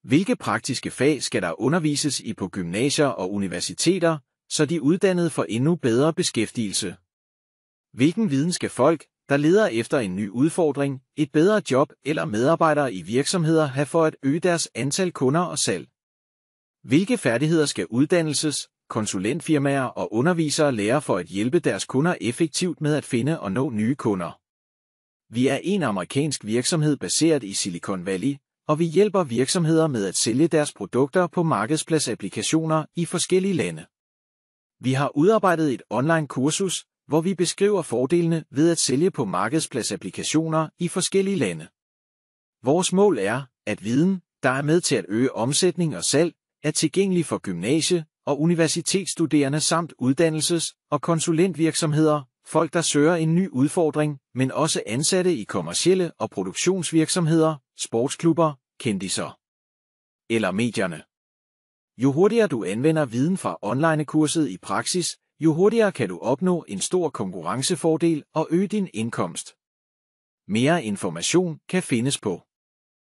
Hvilke praktiske fag skal der undervises i på gymnasier og universiteter, så de uddannede får endnu bedre beskæftigelse? Hvilken viden skal folk, der leder efter en ny udfordring, et bedre job eller medarbejdere i virksomheder have for at øge deres antal kunder og salg? Hvilke færdigheder skal uddannelses-, konsulentfirmaer og undervisere lære for at hjælpe deres kunder effektivt med at finde og nå nye kunder? Vi er en amerikansk virksomhed baseret i Silicon Valley, og vi hjælper virksomheder med at sælge deres produkter på markedspladsapplikationer i forskellige lande. Vi har udarbejdet et online kursus, hvor vi beskriver fordelene ved at sælge på markedspladsapplikationer i forskellige lande. Vores mål er, at viden, der er med til at øge omsætning og salg, er tilgængelig for gymnasie- og universitetsstuderende samt uddannelses- og konsulentvirksomheder, folk der søger en ny udfordring, men også ansatte i kommercielle og produktionsvirksomheder, sportsklubber, kendisser eller medierne. Jo hurtigere du anvender viden fra online-kurset i praksis, jo hurtigere kan du opnå en stor konkurrencefordel og øge din indkomst. Mere information kan findes på